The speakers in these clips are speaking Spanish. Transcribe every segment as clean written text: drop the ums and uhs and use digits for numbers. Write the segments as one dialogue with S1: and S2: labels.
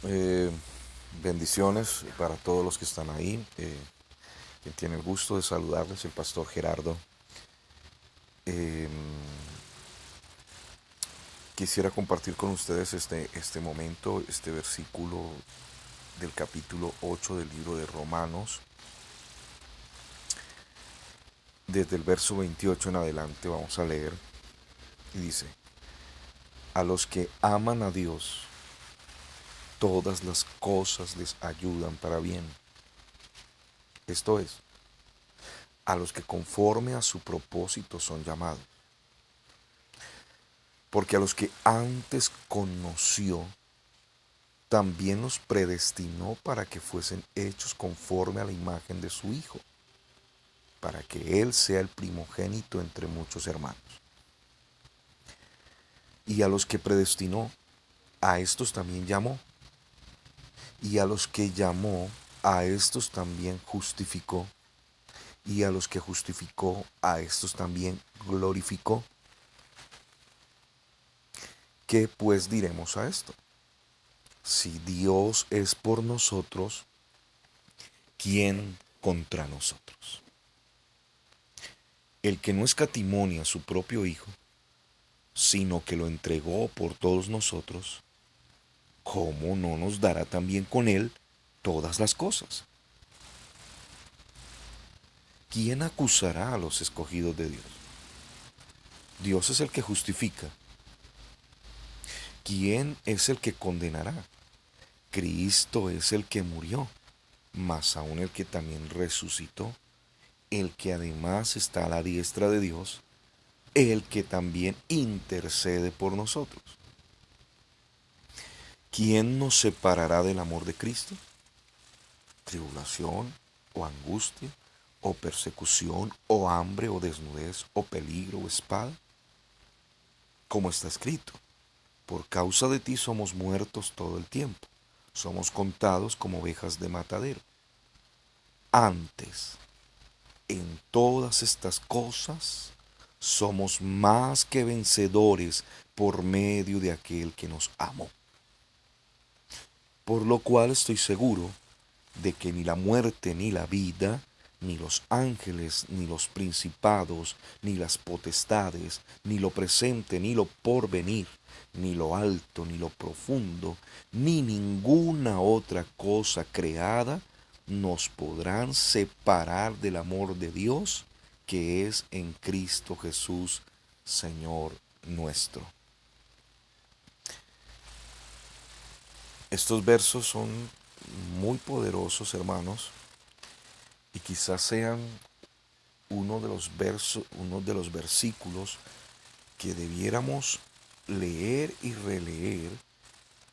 S1: Eh, Bendiciones para todos los que están ahí. Quien tiene el gusto de saludarles, el pastor Gerardo. Eh, Quisiera compartir con ustedes este momento, este versículo del capítulo 8 del libro de Romanos. Desde el verso 28 en adelante vamos a leer y dice: a los que aman a Dios, todas las cosas les ayudan para bien. Esto es, a los que conforme a su propósito son llamados. Porque a los que antes conoció, también los predestinó para que fuesen hechos conforme a la imagen de su Hijo, para que Él sea el primogénito entre muchos hermanos. Y a los que predestinó, a estos también llamó. Y a los que llamó, a estos también justificó. Y a los que justificó, a estos también glorificó. ¿Qué pues diremos a esto? Si Dios es por nosotros, ¿quién contra nosotros? El que no escatimó a su propio Hijo, sino que lo entregó por todos nosotros, ¿cómo no nos dará también con él todas las cosas? ¿Quién acusará a los escogidos de Dios? Dios es el que justifica. ¿Quién es el que condenará? Cristo es el que murió, mas aún el que también resucitó, el que además está a la diestra de Dios, el que también intercede por nosotros. ¿Quién nos separará del amor de Cristo? ¿Tribulación o angustia o persecución o hambre o desnudez o peligro o espada? Como está escrito, por causa de ti somos muertos todo el tiempo, somos contados como ovejas de matadero. Antes, en todas estas cosas, somos más que vencedores por medio de aquel que nos amó. Por lo cual estoy seguro de que ni la muerte ni la vida, ni los ángeles, ni los principados, ni las potestades, ni lo presente, ni lo porvenir, ni lo alto, ni lo profundo, ni ninguna otra cosa creada nos podrán separar del amor de Dios que es en Cristo Jesús, Señor nuestro. Estos versos son muy poderosos, hermanos, y quizás sean uno de los versículos que debiéramos leer y releer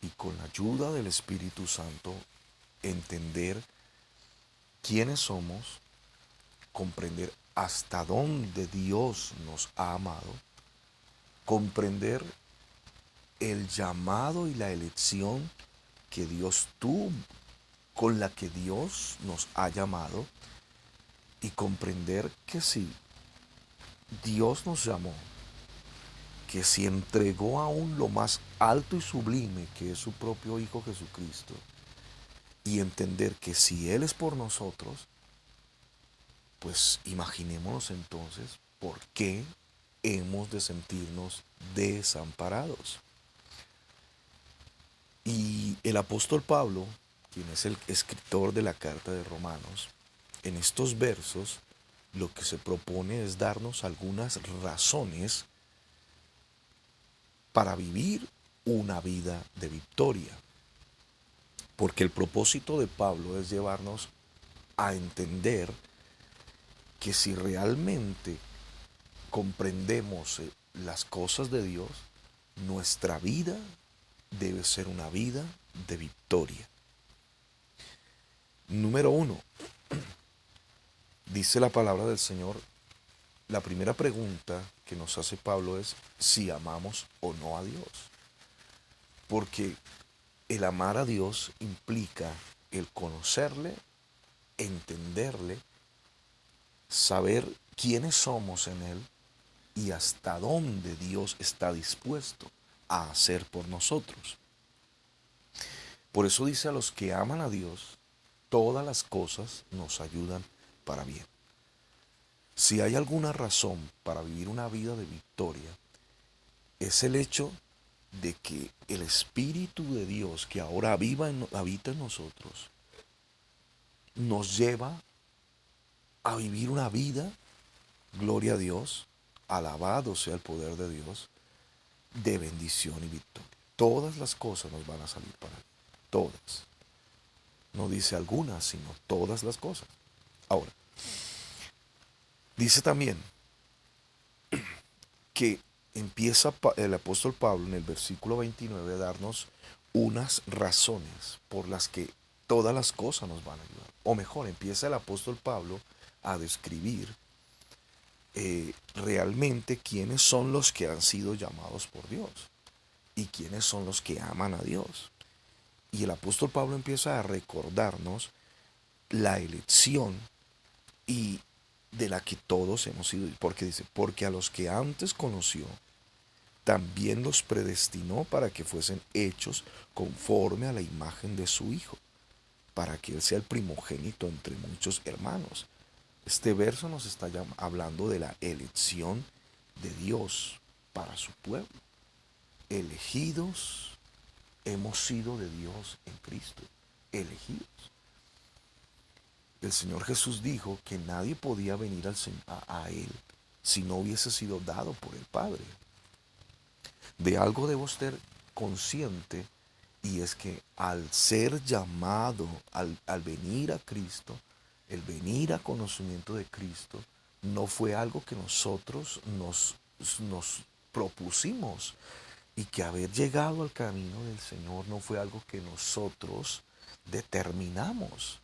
S1: y con la ayuda del Espíritu Santo entender quiénes somos, comprender hasta dónde Dios nos ha amado, comprender el llamado y la elección que Dios tuvo, con la que Dios nos ha llamado, y comprender que si Dios nos llamó, que si entregó aún lo más alto y sublime que es su propio Hijo Jesucristo, y entender que si Él es por nosotros, pues imaginémonos entonces por qué hemos de sentirnos desamparados. Y el apóstol Pablo, quien es el escritor de la carta de Romanos, en estos versos lo que se propone es darnos algunas razones para vivir una vida de victoria. Porque el propósito de Pablo es llevarnos a entender que si realmente comprendemos las cosas de Dios, nuestra vida debe ser una vida de victoria. Número uno, dice la palabra del Señor, la primera pregunta que nos hace Pablo es si amamos o no a Dios. Porque el amar a Dios implica el conocerle, entenderle, saber quiénes somos en Él y hasta dónde Dios está dispuesto a hacer por nosotros. Por eso dice: a los que aman a Dios, todas las cosas nos ayudan para bien. Si hay alguna razón para vivir una vida de victoria, es el hecho de que el Espíritu de Dios que ahora habita en nosotros nos lleva a vivir una vida, gloria a Dios, alabado sea el poder de Dios, de bendición y victoria. Todas las cosas nos van a salir para bien, todas. No dice algunas, sino todas las cosas. Ahora, dice también que empieza el apóstol Pablo en el versículo 29 a darnos unas razones por las que todas las cosas nos van a ayudar. O mejor, empieza el apóstol Pablo a describir realmente quiénes son los que han sido llamados por Dios y quiénes son los que aman a Dios. Y el apóstol Pablo empieza a recordarnos la elección y de la que todos hemos sido, porque dice: porque a los que antes conoció, también los predestinó para que fuesen hechos conforme a la imagen de su Hijo, para que Él sea el primogénito entre muchos hermanos. Este verso nos está hablando de la elección de Dios para su pueblo. Elegidos hemos sido de Dios en Cristo, elegidos. El Señor Jesús dijo que nadie podía venir a Él si no hubiese sido dado por el Padre. De algo debo ser consciente, y es que al ser llamado, al venir a Cristo, el venir a conocimiento de Cristo, no fue algo que nosotros nos propusimos, y que haber llegado al camino del Señor no fue algo que nosotros determinamos,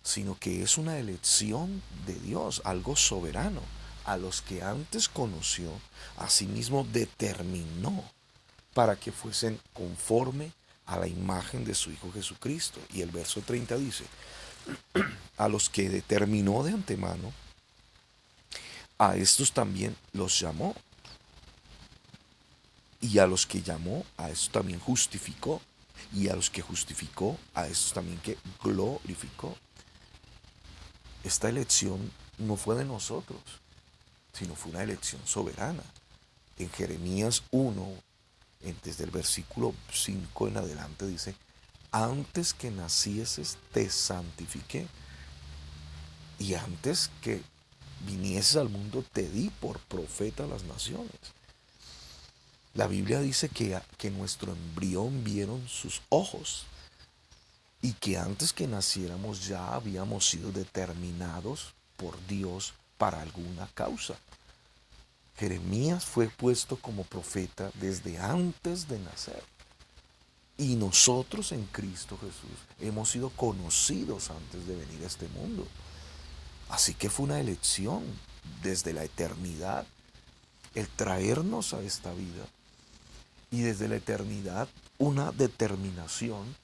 S1: sino que es una elección de Dios, algo soberano. A los que antes conoció, asimismo determinó para que fuesen conforme a la imagen de su Hijo Jesucristo. Y el verso 30 dice: a los que determinó de antemano, a estos también los llamó. Y a los que llamó, a estos también justificó. Y a los que justificó, a estos también que glorificó. Esta elección no fue de nosotros, sino fue una elección soberana. En Jeremías 1, desde el versículo 5 en adelante, dice: antes que nacieses te santifiqué, y antes que vinieses al mundo te di por profeta a las naciones. La Biblia dice que nuestro embrión vieron sus ojos, y que antes que naciéramos ya habíamos sido determinados por Dios para alguna causa. Jeremías fue puesto como profeta desde antes de nacer. Y nosotros en Cristo Jesús hemos sido conocidos antes de venir a este mundo. Así que fue una elección desde la eternidad el traernos a esta vida, y desde la eternidad una determinación,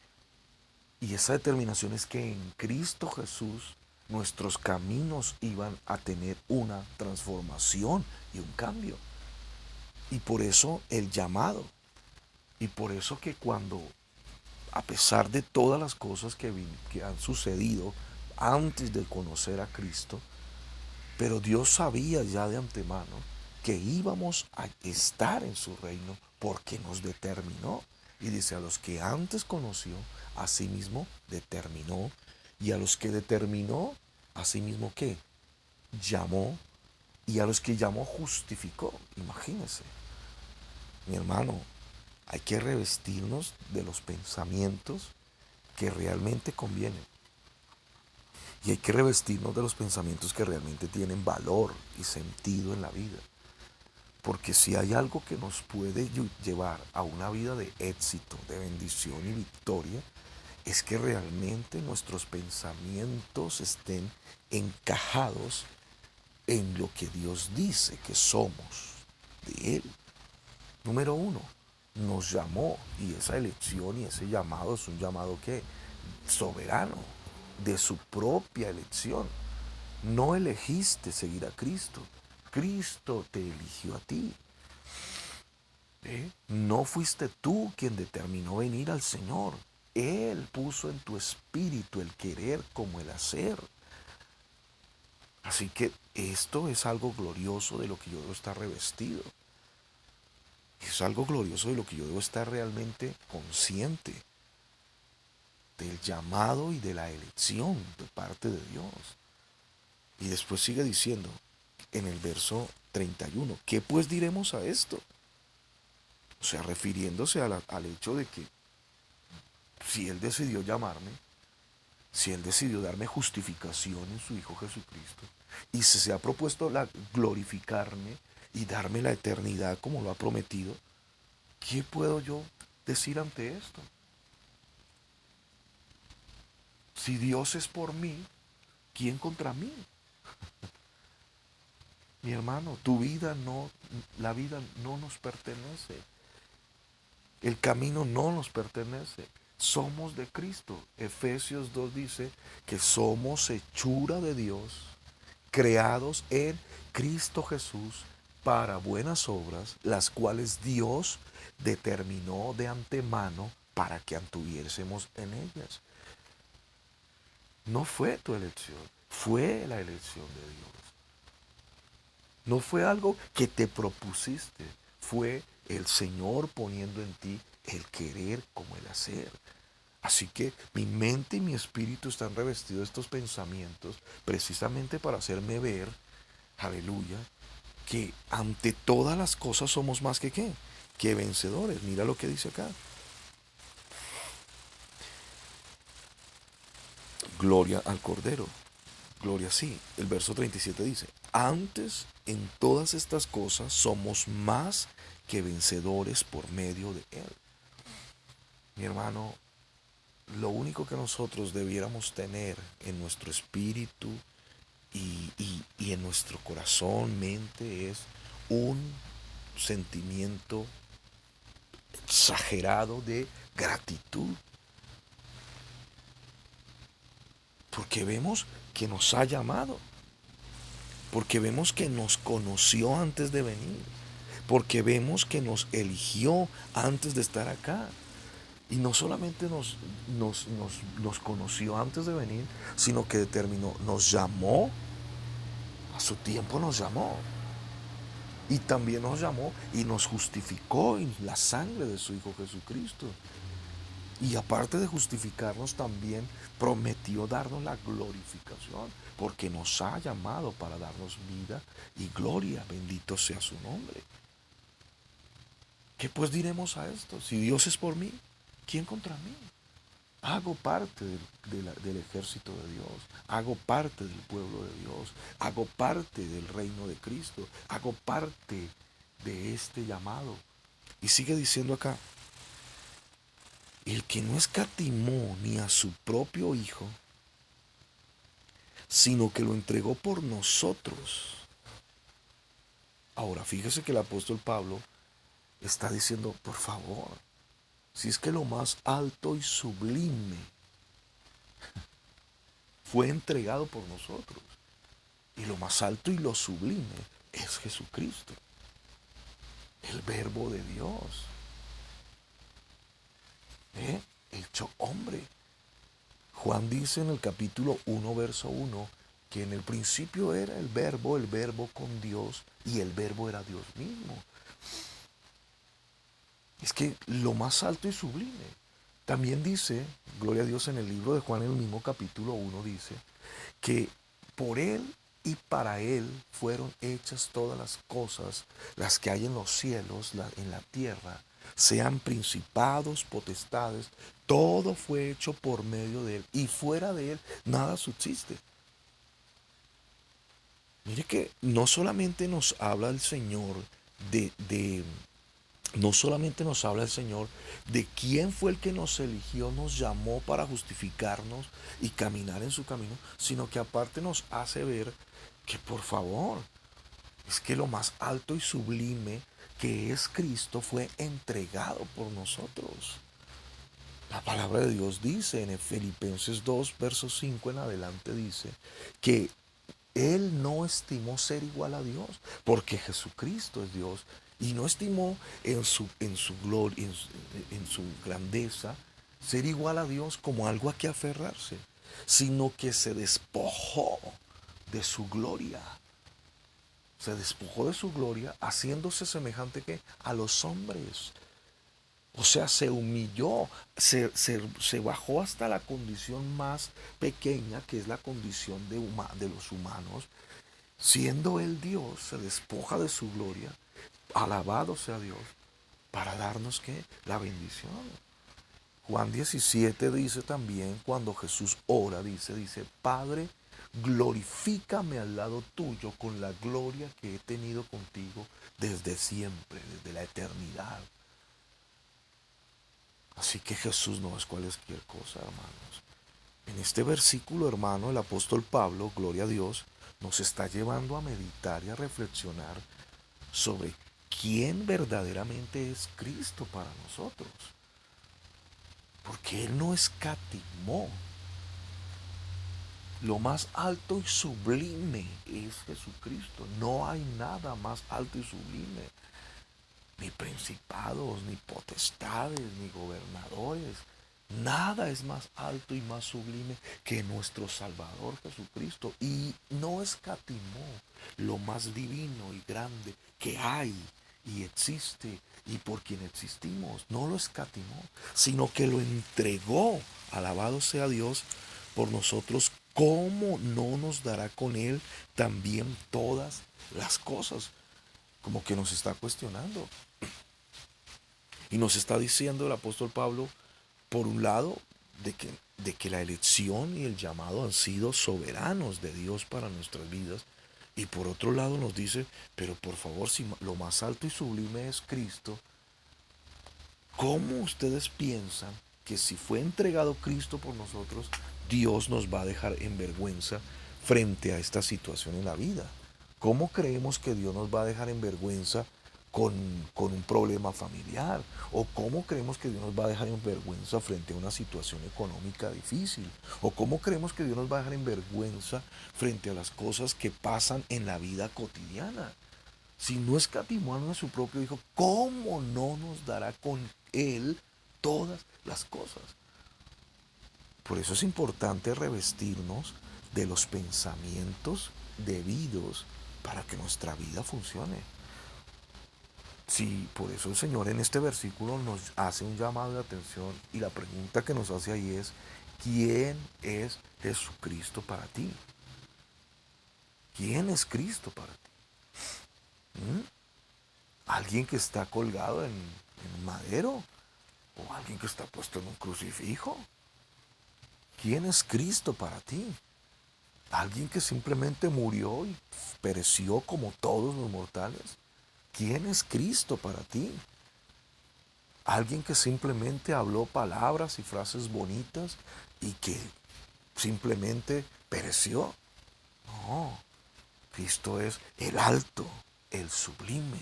S1: y esa determinación es que en Cristo Jesús nuestros caminos iban a tener una transformación y un cambio. Y por eso el llamado, y por eso que cuando, a pesar de todas las cosas que han sucedido antes de conocer a Cristo, pero Dios sabía ya de antemano que íbamos a estar en su reino porque nos determinó. Y dice: a los que antes conoció, asimismo determinó. Y a los que determinó, asimismo ¿qué? Llamó. Y a los que llamó, justificó. Imagínense, mi hermano, hay que revestirnos de los pensamientos que realmente convienen. Y hay que revestirnos de los pensamientos que realmente tienen valor y sentido en la vida. Porque si hay algo que nos puede llevar a una vida de éxito, de bendición y victoria, es que realmente nuestros pensamientos estén encajados en lo que Dios dice que somos de Él. Número uno, nos llamó, y esa elección y ese llamado es un llamado que soberano, de su propia elección. No elegiste seguir a Cristo, Cristo te eligió a ti. No fuiste tú quien determinó venir al Señor, Él puso en tu espíritu el querer como el hacer. Así que esto es algo glorioso de lo que yo debo estar revestido. Es algo glorioso de lo que yo debo estar realmente consciente del llamado y de la elección de parte de Dios. Y después sigue diciendo en el verso 31, ¿qué pues diremos a esto? O sea, refiriéndose al hecho de que si Él decidió llamarme, si Él decidió darme justificación en su Hijo Jesucristo, y si se ha propuesto glorificarme y darme la eternidad como lo ha prometido, ¿qué puedo yo decir ante esto? Si Dios es por mí, ¿quién contra mí? Mi hermano, tu vida no, la vida no nos pertenece. El camino no nos pertenece. Somos de Cristo. Efesios 2 dice que somos hechura de Dios, creados en Cristo Jesús para buenas obras, las cuales Dios determinó de antemano para que anduviésemos en ellas. No fue tu elección, fue la elección de Dios. No fue algo que te propusiste, fue el Señor poniendo en ti el querer como el hacer. Así que mi mente y mi espíritu están revestidos de estos pensamientos precisamente para hacerme ver, aleluya, que ante todas las cosas somos más que qué, que vencedores. Mira lo que dice acá. Gloria al Cordero. Gloria sí. El verso 37 dice, antes en todas estas cosas somos más que vencedores por medio de Él. Mi hermano, lo único que nosotros debiéramos tener en nuestro espíritu y en nuestro corazón, mente, es un sentimiento exagerado de gratitud. Porque vemos que nos ha llamado, porque vemos que nos conoció antes de venir, porque vemos que nos eligió antes de estar acá. Y no solamente nos conoció antes de venir, sino que determinó, nos llamó, a su tiempo nos llamó. Y también nos llamó y nos justificó en la sangre de su Hijo Jesucristo. Y aparte de justificarnos, también prometió darnos la glorificación, porque nos ha llamado para darnos vida y gloria. Bendito sea su nombre. ¿Qué pues diremos a esto? Si Dios es por mí, ¿quién contra mí? Hago parte del ejército de Dios, hago parte del pueblo de Dios, hago parte del reino de Cristo, hago parte de este llamado. Y sigue diciendo acá, el que no escatimó ni a su propio Hijo, sino que lo entregó por nosotros. Ahora, fíjese que el apóstol Pablo está diciendo, por favor, si es que lo más alto y sublime fue entregado por nosotros, y lo más alto y lo sublime es Jesucristo, el Verbo de Dios, hecho hombre. Juan dice en el capítulo 1, verso 1, que en el principio era el verbo con Dios, y el verbo era Dios mismo. Es que lo más alto y sublime. También dice, gloria a Dios, en el libro de Juan, en el mismo capítulo 1, dice que por Él y para Él fueron hechas todas las cosas, las que hay en los cielos, en la tierra, sean principados, potestades, todo fue hecho por medio de Él, y fuera de Él nada subsiste. Mire que no solamente nos habla el Señor no solamente nos habla el Señor de quién fue el que nos eligió, nos llamó para justificarnos y caminar en su camino, sino que aparte nos hace ver que, por favor, es que lo más alto y sublime que es Cristo fue entregado por nosotros. La palabra de Dios dice en Filipenses 2, verso 5 en adelante, dice que Él no estimó ser igual a Dios, porque Jesucristo es Dios, y no estimó en su gloria, en su grandeza, ser igual a Dios como algo a que aferrarse, sino que se despojó de su gloria. Se despojó de su gloria haciéndose semejante que a los hombres. O sea, se humilló, se bajó hasta la condición más pequeña, que es la condición de los humanos. Siendo él Dios, se despoja de su gloria, alabado sea Dios, para darnos ¿qué? La bendición. Juan 17 dice también, cuando Jesús ora, dice, Padre, glorifícame al lado tuyo con la gloria que he tenido contigo desde siempre, desde la eternidad. Así que Jesús no es cualquier cosa, hermanos. En este versículo, hermano, el apóstol Pablo, gloria a Dios, nos está llevando a meditar y a reflexionar sobre quién verdaderamente es Cristo para nosotros. Porque Él no escatimó. Lo más alto y sublime es Jesucristo. No hay nada más alto y sublime. Ni principados, ni potestades, ni gobernadores. Nada es más alto y más sublime que nuestro Salvador Jesucristo. Y no escatimó lo más divino y grande que hay y existe y por quien existimos. No lo escatimó, sino que lo entregó. Alabado sea Dios por nosotros. ¿Cómo no nos dará con Él también todas las cosas? Como que nos está cuestionando. Y nos está diciendo el apóstol Pablo, por un lado, de que la elección y el llamado han sido soberanos de Dios para nuestras vidas. Y por otro lado nos dice, pero por favor, si lo más alto y sublime es Cristo, ¿cómo ustedes piensan que si fue entregado Cristo por nosotros, Dios nos va a dejar en vergüenza frente a esta situación en la vida? ¿Cómo creemos que Dios nos va a dejar en vergüenza con un problema familiar? ¿O cómo creemos que Dios nos va a dejar en vergüenza frente a una situación económica difícil? ¿O cómo creemos que Dios nos va a dejar en vergüenza frente a las cosas que pasan en la vida cotidiana? Si no escatimó a su propio Hijo, ¿cómo no nos dará con Él todas las cosas? Por eso es importante revestirnos de los pensamientos debidos para que nuestra vida funcione. Sí, por eso el Señor en este versículo nos hace un llamado de atención y la pregunta que nos hace ahí es, ¿quién es Jesucristo para ti? ¿Quién es Cristo para ti? ¿Mm? ¿Alguien que está colgado en un madero? ¿O alguien que está puesto en un crucifijo? ¿Quién es Cristo para ti? ¿Alguien que simplemente murió y pereció como todos los mortales? ¿Quién es Cristo para ti? ¿Alguien que simplemente habló palabras y frases bonitas y que simplemente pereció? No, Cristo es el alto, el sublime,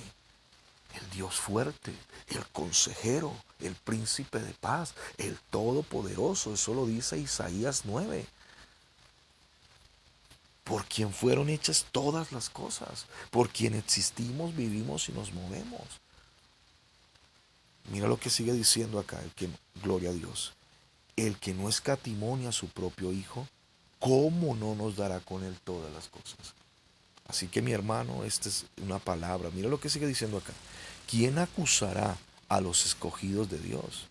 S1: el Dios fuerte, el consejero, el príncipe de paz, el todopoderoso. Eso lo dice Isaías 9. Por quien fueron hechas todas las cosas, por quien existimos, vivimos y nos movemos. Mira lo que sigue diciendo acá, gloria a Dios. El que no escatimó ni a su propio Hijo, ¿cómo no nos dará con Él todas las cosas? Así que mi hermano, esta es una palabra. Mira lo que sigue diciendo acá. ¿Quién acusará a los escogidos de Dios?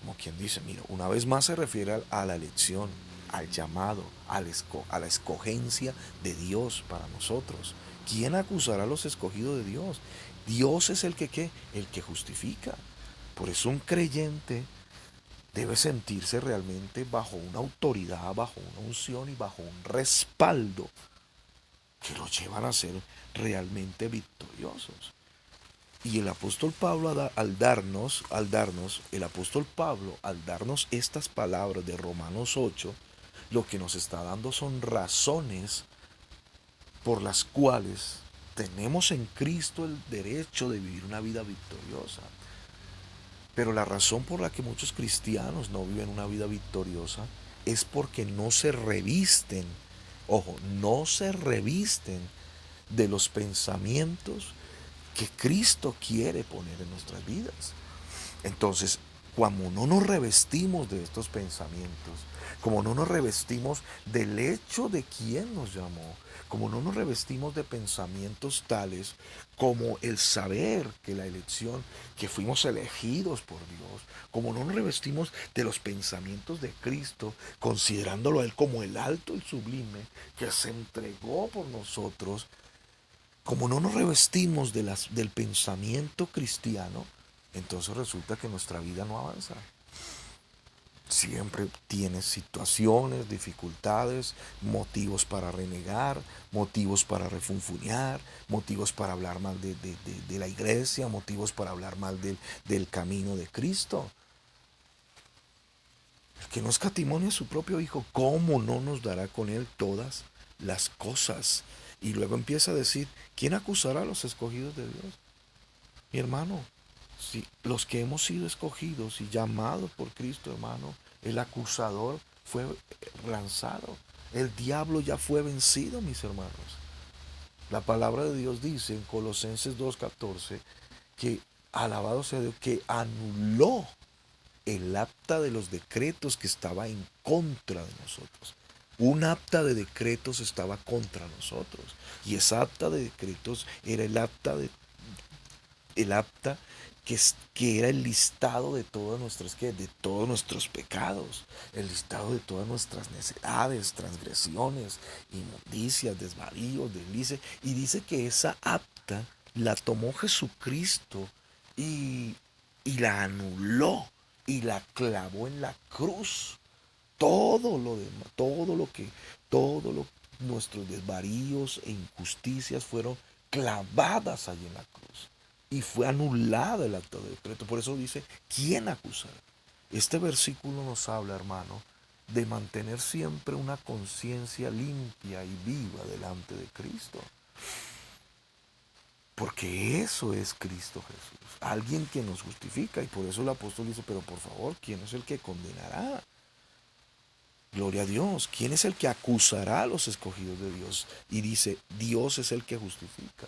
S1: Como quien dice, mira, una vez más se refiere a la elección, al llamado, a la escogencia de Dios para nosotros. ¿Quién acusará a los escogidos de Dios? Dios es el que, ¿qué? El que justifica. Por eso un creyente debe sentirse realmente bajo una autoridad, bajo una unción y bajo un respaldo que lo llevan a ser realmente victoriosos. Y el apóstol Pablo el apóstol Pablo al darnos estas palabras de Romanos 8, lo que nos está dando son razones por las cuales tenemos en Cristo el derecho de vivir una vida victoriosa. Pero la razón por la que muchos cristianos no viven una vida victoriosa es porque no se revisten, ojo, no se revisten de los pensamientos que Cristo quiere poner en nuestras vidas. Entonces, como no nos revestimos de estos pensamientos, como no nos revestimos del hecho de quién nos llamó, como no nos revestimos de pensamientos tales como el saber que la elección, que fuimos elegidos por Dios, como no nos revestimos de los pensamientos de Cristo, considerándolo a Él como el alto y sublime, que se entregó por nosotros, como no nos revestimos del pensamiento cristiano, entonces resulta que nuestra vida no avanza. Siempre tienes situaciones, dificultades, motivos para renegar, motivos para refunfuñar, motivos para hablar mal de la iglesia, motivos para hablar mal del camino de Cristo. El que no escatimone a su propio Hijo, ¿cómo no nos dará con Él todas las cosas? Y luego empieza a decir, ¿quién acusará a los escogidos de Dios? Mi hermano, si los que hemos sido escogidos y llamados por Cristo, hermano, el acusador fue lanzado. El diablo ya fue vencido, mis hermanos. La palabra de Dios dice en Colosenses 2:14 que alabado sea Dios, que anuló el acta de los decretos que estaba en contra de nosotros. Un acta de decretos estaba contra nosotros. Y esa acta de decretos era el acta que era el listado de de todos nuestros pecados, el listado de todas nuestras necedades, transgresiones, inmundicias, desvaríos, deslices, y dice que esa acta la tomó Jesucristo y, y la anuló y la clavó en la cruz. Todo lo demás, nuestros desvaríos e injusticias fueron clavadas allí en la cruz. Y fue anulada el acta de decreto. Por eso dice, ¿quién acusará? Este versículo nos habla, hermano, de mantener siempre una conciencia limpia y viva delante de Cristo. Porque eso es Cristo Jesús. Alguien que nos justifica. Y por eso el apóstol dice, pero por favor, ¿quién es el que condenará? Gloria a Dios. ¿Quién es el que acusará a los escogidos de Dios? Y dice, Dios es el que justifica.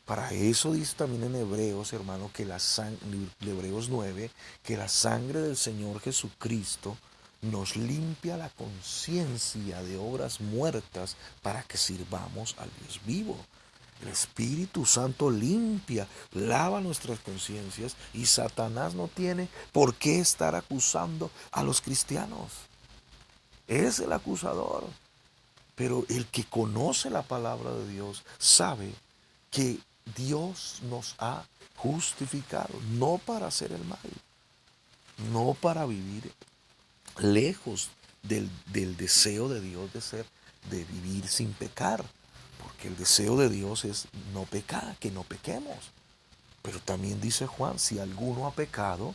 S1: Para eso dice también en Hebreos, hermano, que Hebreos 9, que la sangre del Señor Jesucristo nos limpia la conciencia de obras muertas para que sirvamos al Dios vivo. El Espíritu Santo limpia, lava nuestras conciencias y Satanás no tiene por qué estar acusando a los cristianos. Es el acusador. Pero el que conoce la palabra de Dios sabe que Dios nos ha justificado, no para hacer el mal, no para vivir lejos del deseo de Dios de vivir sin pecar, porque el deseo de Dios es no pecar, que no pequemos. Pero también dice Juan, si alguno ha pecado,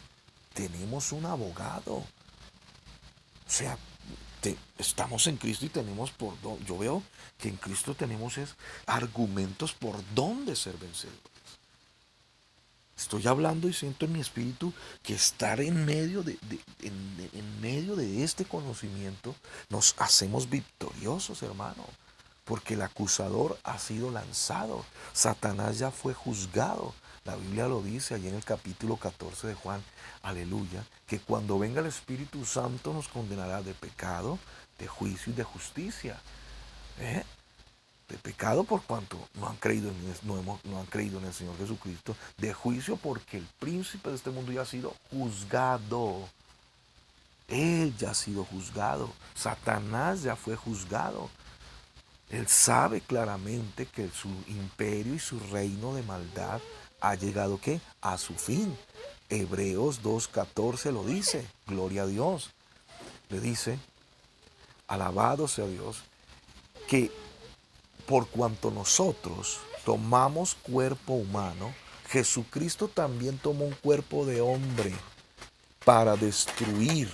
S1: tenemos un abogado. O sea, estamos en Cristo y tenemos yo veo que en Cristo tenemos argumentos por dónde ser vencedores. Estoy hablando y siento en mi espíritu que estar en medio de este conocimiento nos hacemos victoriosos, hermano. Porque el acusador ha sido lanzado. Satanás ya fue juzgado. La Biblia lo dice allí en el capítulo 14 de Juan, aleluya, que cuando venga el Espíritu Santo nos condenará de pecado, de juicio y de justicia. ¿Eh? De pecado por cuanto no han creído no han creído en el Señor Jesucristo. De juicio porque el príncipe de este mundo ya ha sido juzgado. Él ya ha sido juzgado. Satanás ya fue juzgado. Él sabe claramente que su imperio y su reino de maldad ha llegado ¿qué? A su fin. Hebreos 2:14 lo dice. Gloria a Dios. Le dice, alabado sea Dios, que por cuanto nosotros tomamos cuerpo humano, Jesucristo también tomó un cuerpo de hombre para destruir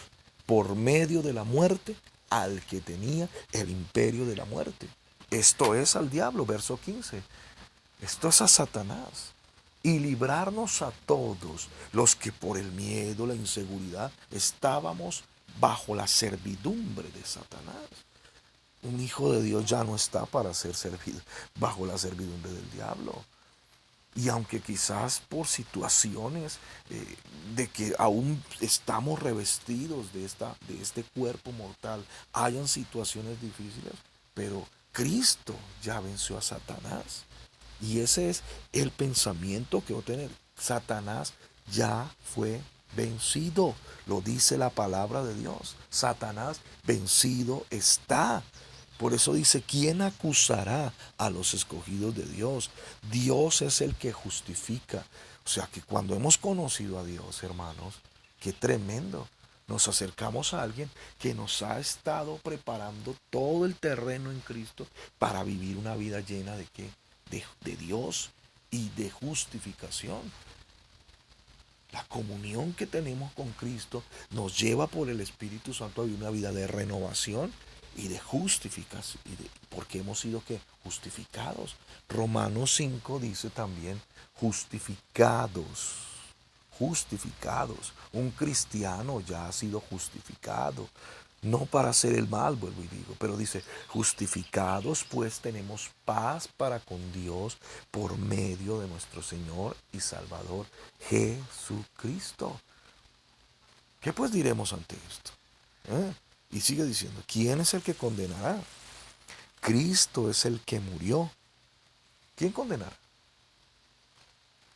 S1: por medio de la muerte al que tenía el imperio de la muerte. Esto es al diablo, verso 15. Esto es a Satanás. Y librarnos a todos los que por el miedo, la inseguridad, estábamos bajo la servidumbre de Satanás. Un hijo de Dios ya no está para ser servido bajo la servidumbre del diablo. Y aunque quizás por situaciones de que aún estamos revestidos de este cuerpo mortal, hayan situaciones difíciles, pero Cristo ya venció a Satanás. Y ese es el pensamiento que voy a tener. Satanás ya fue vencido. Lo dice la palabra de Dios. Satanás vencido está. Por eso dice, ¿quién acusará a los escogidos de Dios? Dios es el que justifica. O sea que cuando hemos conocido a Dios, hermanos, qué tremendo. Nos acercamos a alguien que nos ha estado preparando todo el terreno en Cristo para vivir una vida llena de qué? De Dios y de justificación. La comunión que tenemos con Cristo nos lleva por el Espíritu Santo a vivir una vida de renovación y de justificación, porque hemos sido ¿qué? Justificados. Romanos 5 dice también justificados, justificados. Un cristiano ya ha sido justificado, no para hacer el mal, vuelvo y digo, pero dice, justificados pues tenemos paz para con Dios por medio de nuestro Señor y Salvador Jesucristo. ¿Qué pues diremos ante esto? ¿Eh? Y sigue diciendo, ¿quién es el que condenará? Cristo es el que murió. ¿Quién condenará?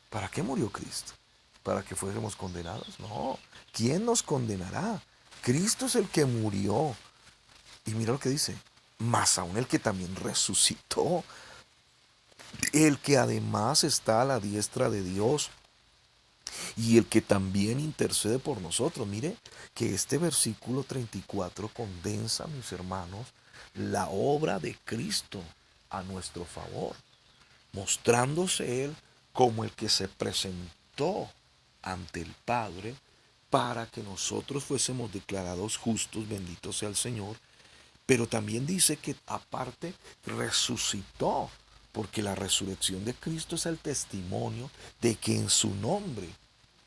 S1: ¿Para qué murió Cristo? ¿Para que fuéramos condenados? No. ¿Quién nos condenará? Cristo es el que murió. Y mira lo que dice, más aún el que también resucitó, el que además está a la diestra de Dios y el que también intercede por nosotros. Mire que este versículo 34 condensa, mis hermanos, la obra de Cristo a nuestro favor, mostrándose Él como el que se presentó ante el Padre para que nosotros fuésemos declarados justos, bendito sea el Señor. Pero también dice que aparte resucitó, porque la resurrección de Cristo es el testimonio de que en su nombre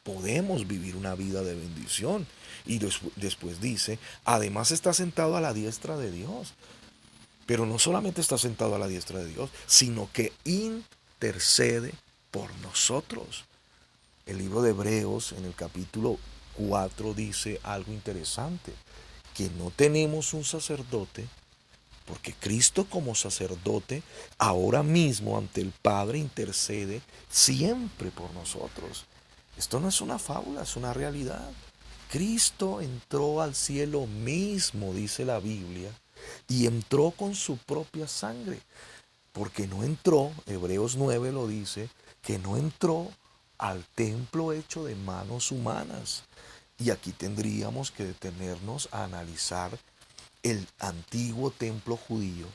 S1: podemos vivir una vida de bendición. Y después dice, además está sentado a la diestra de Dios. Pero no solamente está sentado a la diestra de Dios, sino que intercede por nosotros. El libro de Hebreos en el capítulo 4 dice algo interesante, que no tenemos un sacerdote, porque Cristo como sacerdote ahora mismo ante el Padre intercede siempre por nosotros. Esto no es una fábula, es una realidad. Cristo entró al cielo mismo, dice la Biblia, y entró con su propia sangre, porque no entró, Hebreos 9 lo dice, que no entró al templo hecho de manos humanas. Y aquí tendríamos que detenernos a analizar el antiguo templo judío,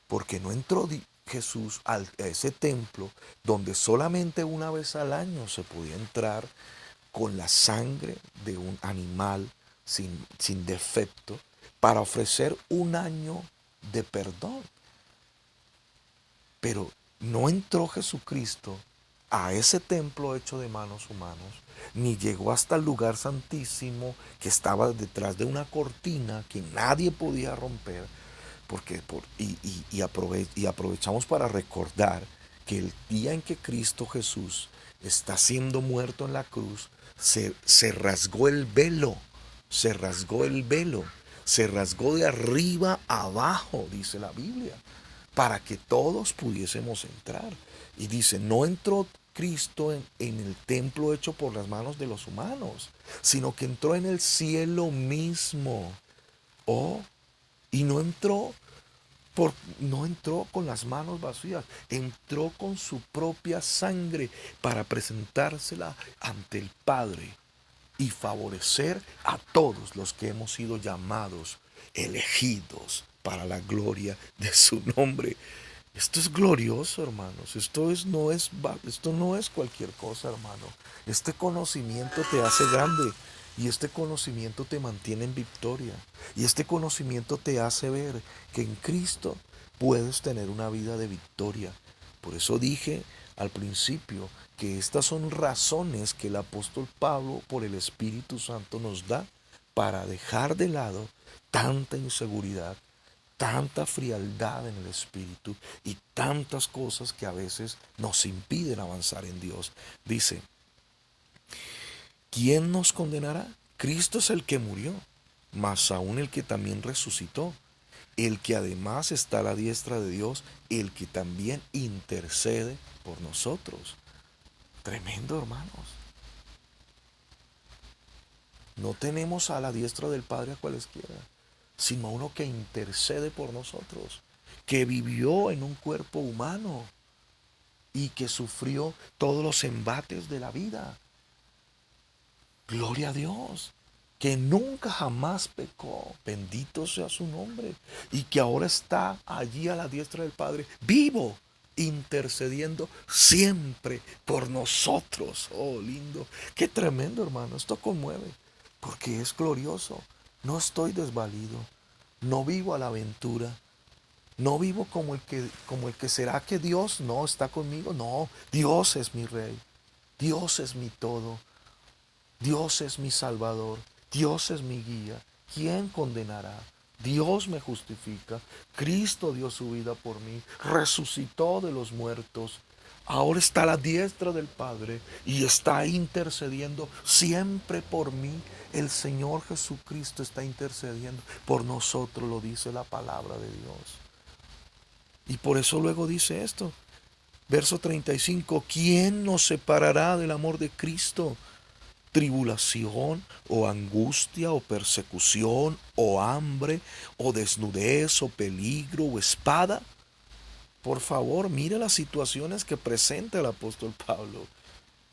S1: porque no entró Jesús a ese templo donde solamente una vez al año se podía entrar con la sangre de un animal sin defecto para ofrecer un año de perdón. Pero no entró Jesucristo a ese templo hecho de manos humanos, ni llegó hasta el lugar santísimo que estaba detrás de una cortina que nadie podía romper, porque y aprovechamos para recordar que el día en que Cristo Jesús está siendo muerto en la cruz, se rasgó el velo, se rasgó el velo, se rasgó de arriba a abajo, dice la Biblia, para que todos pudiésemos entrar. Y dice, no entró Cristo en el templo hecho por las manos de los humanos, sino que entró en el cielo mismo. Oh, y no entró con las manos vacías, entró con su propia sangre para presentársela ante el Padre y favorecer a todos los que hemos sido llamados, elegidos para la gloria de su nombre. Esto es glorioso, hermanos. Esto no es cualquier cosa, hermano. Este conocimiento te hace grande y este conocimiento te mantiene en victoria. Y este conocimiento te hace ver que en Cristo puedes tener una vida de victoria. Por eso dije al principio que estas son razones que el apóstol Pablo por el Espíritu Santo nos da para dejar de lado tanta inseguridad tanta frialdad en el espíritu y tantas cosas que a veces nos impiden avanzar en Dios. Dice, ¿quién nos condenará? Cristo es el que murió, mas aún el que también resucitó, el que además está a la diestra de Dios, el que también intercede por nosotros. Tremendo, hermanos. No tenemos a la diestra del Padre a cualesquiera, sino a uno que intercede por nosotros, que vivió en un cuerpo humano y que sufrió todos los embates de la vida. Gloria a Dios, que nunca jamás pecó, bendito sea su nombre, y que ahora está allí a la diestra del Padre, vivo, intercediendo siempre por nosotros. Oh, lindo, qué tremendo, hermano, esto conmueve, porque es glorioso. No estoy desvalido, no vivo a la aventura, no vivo como el que será que Dios no está conmigo. No, Dios es mi rey, Dios es mi todo. Dios es mi Salvador, Dios es mi guía. ¿Quién condenará? Dios me justifica. Cristo dio su vida por mí, resucitó de los muertos. Ahora está a la diestra del Padre y está intercediendo siempre por mí. El Señor Jesucristo está intercediendo por nosotros, lo dice la palabra de Dios. Y por eso luego dice esto, verso 35, ¿quién nos separará del amor de Cristo? Tribulación o angustia o persecución o hambre o desnudez o peligro o espada. Por favor, mire las situaciones que presenta el apóstol Pablo.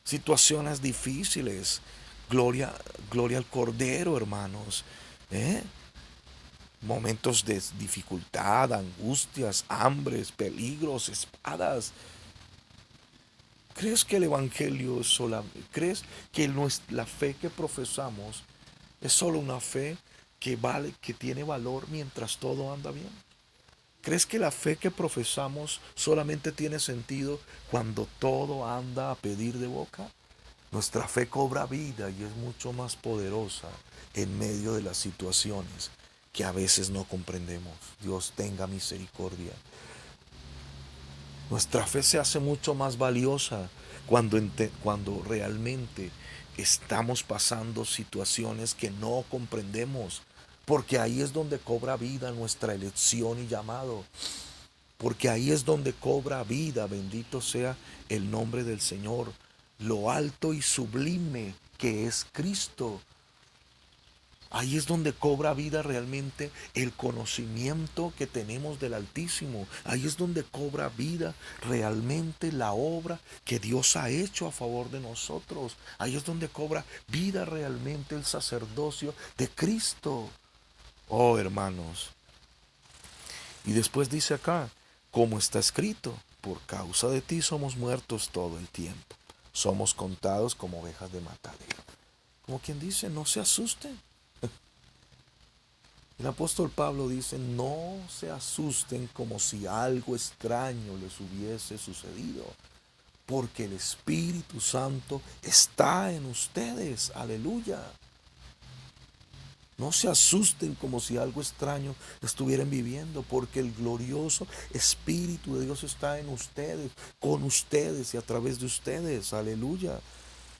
S1: Situaciones difíciles. Gloria, gloria al Cordero, hermanos. ¿Eh? Momentos de dificultad, angustias, hambres, peligros, espadas. ¿Crees que el Evangelio es solamente, crees que la fe que profesamos es solo una fe que vale, que tiene valor mientras todo anda bien? ¿Crees que la fe que profesamos solamente tiene sentido cuando todo anda a pedir de boca? Nuestra fe cobra vida y es mucho más poderosa en medio de las situaciones que a veces no comprendemos. Dios tenga misericordia. Nuestra fe se hace mucho más valiosa cuando realmente estamos pasando situaciones que no comprendemos, porque ahí es donde cobra vida nuestra elección y llamado, porque ahí es donde cobra vida, bendito sea el nombre del Señor, lo alto y sublime que es Cristo. Ahí es donde cobra vida realmente el conocimiento que tenemos del Altísimo. Ahí es donde cobra vida realmente la obra que Dios ha hecho a favor de nosotros. Ahí es donde cobra vida realmente el sacerdocio de Cristo. Oh, hermanos. Y después dice acá, como está escrito, por causa de ti somos muertos todo el tiempo. Somos contados como ovejas de matadero. Como quien dice, no se asusten. El apóstol Pablo dice, no se asusten como si algo extraño les hubiese sucedido, porque el Espíritu Santo está en ustedes. Aleluya. No se asusten como si algo extraño estuvieran viviendo, porque el glorioso Espíritu de Dios está en ustedes, con ustedes y a través de ustedes. Aleluya.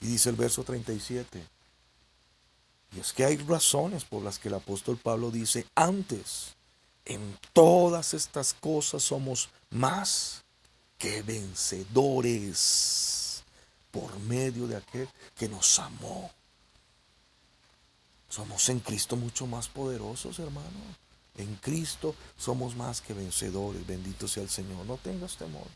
S1: Y dice el verso 37. Y es que hay razones por las que el apóstol Pablo dice, antes, en todas estas cosas somos más que vencedores por medio de aquel que nos amó. Somos en Cristo mucho más poderosos, hermano. En Cristo somos más que vencedores. Bendito sea el Señor. No tengas temor.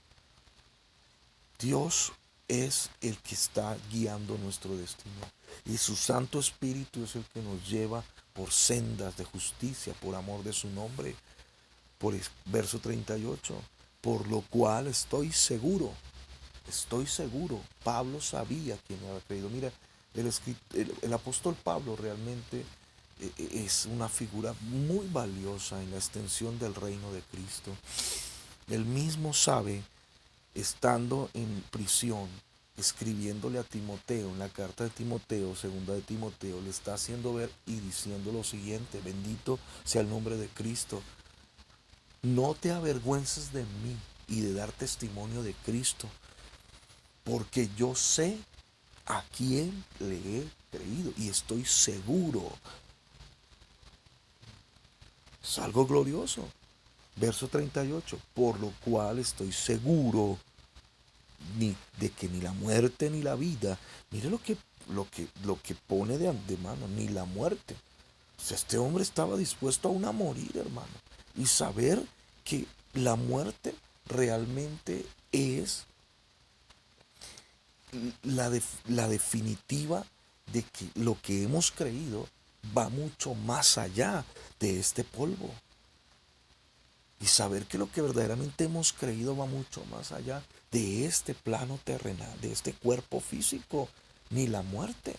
S1: Dios es el que está guiando nuestro destino. Y su Santo Espíritu es el que nos lleva por sendas de justicia, por amor de su nombre. Por verso 38. Por lo cual estoy seguro. Pablo sabía quién había creído. Mira, el apóstol Pablo realmente es una figura muy valiosa en la extensión del reino de Cristo. Él mismo sabe, estando en prisión, escribiéndole a Timoteo, en la carta de Timoteo, segunda de Timoteo, le está haciendo ver y diciendo lo siguiente, bendito sea el nombre de Cristo. no te avergüences de mí y de dar testimonio de Cristo, porque yo sé a quién le he creído y estoy seguro. Es algo glorioso. Verso 38, por lo cual estoy seguro de que ni la muerte ni la vida, mire lo que pone de antemano, ni la muerte. O sea, este hombre estaba dispuesto a una morir, hermano. Y saber que la muerte realmente es la definitiva de que lo que hemos creído va mucho más allá de este polvo. Y saber que lo que verdaderamente hemos creído va mucho más allá de este plano terrenal, de este cuerpo físico, ni la muerte.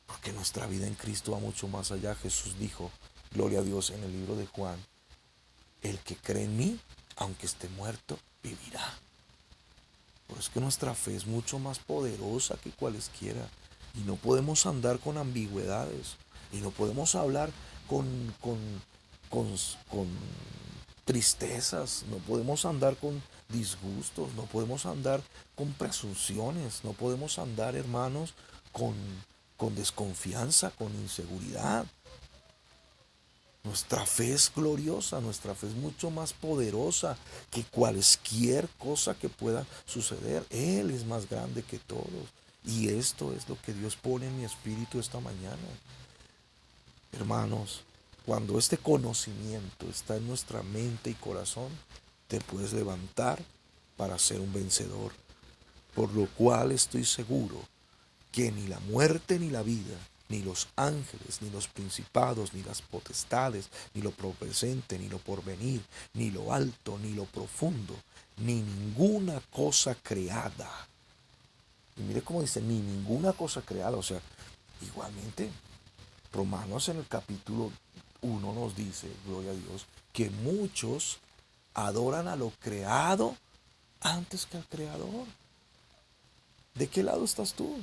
S1: Porque nuestra vida en Cristo va mucho más allá. Jesús dijo, gloria a Dios, en el libro de Juan, el que cree en mí, aunque esté muerto, vivirá. Por eso es que nuestra fe es mucho más poderosa que cualesquiera. Y no podemos andar con ambigüedades. Y no podemos hablar con, con, con, con tristezas. No podemos andar con disgustos. No podemos andar con presunciones. No podemos andar, hermanos, con desconfianza, con inseguridad. Nuestra fe es gloriosa, nuestra fe es mucho más poderosa que cualquier cosa que pueda suceder. Él es más grande que todos. Y esto es lo que Dios pone en mi espíritu esta mañana. Hermanos, cuando este conocimiento está en nuestra mente y corazón, te puedes levantar para ser un vencedor. Por lo cual estoy seguro que ni la muerte ni la vida, ni los ángeles, ni los principados, ni las potestades, ni lo presente, ni lo porvenir, ni lo alto, ni lo profundo, ni ninguna cosa creada. Y mire cómo dice, ni ninguna cosa creada. O sea, igualmente, Romanos en el capítulo 1 nos dice, gloria a Dios, que muchos adoran a lo creado antes que al Creador. ¿De qué lado estás tú?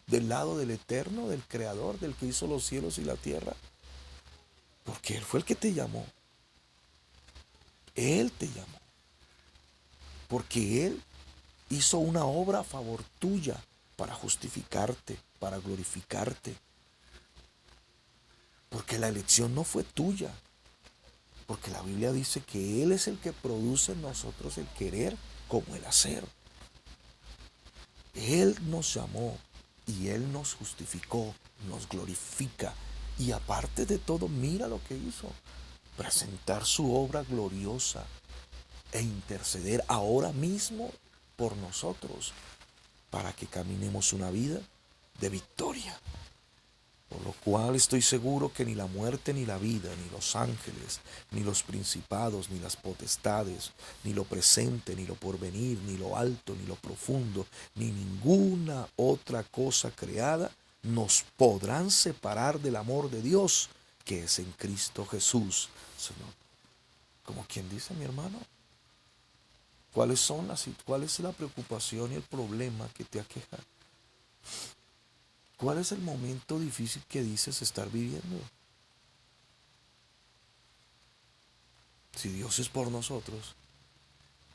S1: ¿Del lado del Eterno, del Creador, del que hizo los cielos y la tierra? Porque Él fue el que te llamó. Él te llamó. Porque Él hizo una obra a favor tuya para justificarte, para glorificarte. Porque la elección no fue tuya. Porque la Biblia dice que Él es el que produce en nosotros el querer como el hacer. Él nos llamó y Él nos justificó, nos glorifica. Y aparte de todo, mira lo que hizo. Presentar su obra gloriosa e interceder ahora mismo por nosotros para que caminemos una vida de victoria. Por lo cual estoy seguro que ni la muerte ni la vida, ni los ángeles, ni los principados, ni las potestades, ni lo presente, ni lo porvenir, ni lo alto, ni lo profundo, ni ninguna otra cosa creada nos podrán separar del amor de Dios que es en Cristo Jesús, Señor. Como quien dice, mi hermano, ¿cuál es la preocupación y el problema que te aqueja? ¿Cuál es el momento difícil que dices estar viviendo? Si Dios es por nosotros,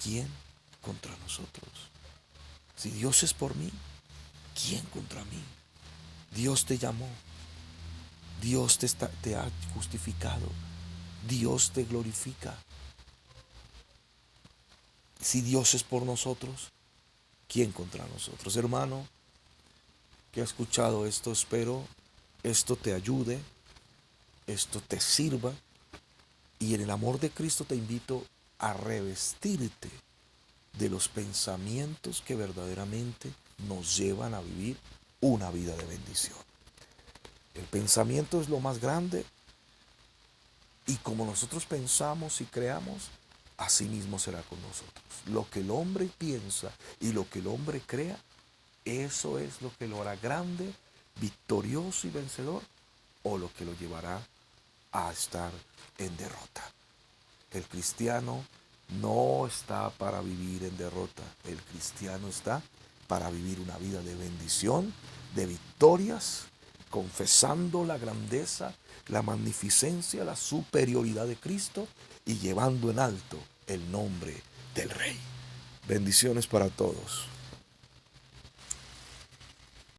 S1: ¿quién contra nosotros? Si Dios es por mí, ¿quién contra mí? Dios te llamó, Dios te ha justificado, Dios te glorifica. Si Dios es por nosotros, ¿quién contra nosotros? Hermano, que ha escuchado esto, espero esto te ayude, esto te sirva. Y en el amor de Cristo te invito a revestirte de los pensamientos que verdaderamente nos llevan a vivir una vida de bendición. El pensamiento es lo más grande y como nosotros pensamos y creamos, así mismo será con nosotros. Lo que el hombre piensa y lo que el hombre crea, eso es lo que lo hará grande, victorioso y vencedor, o lo que lo llevará a estar en derrota. El cristiano no está para vivir en derrota. El cristiano está para vivir una vida de bendición, de victorias, confesando la grandeza, la magnificencia, la superioridad de Cristo y llevando en alto el nombre del Rey. Bendiciones para todos.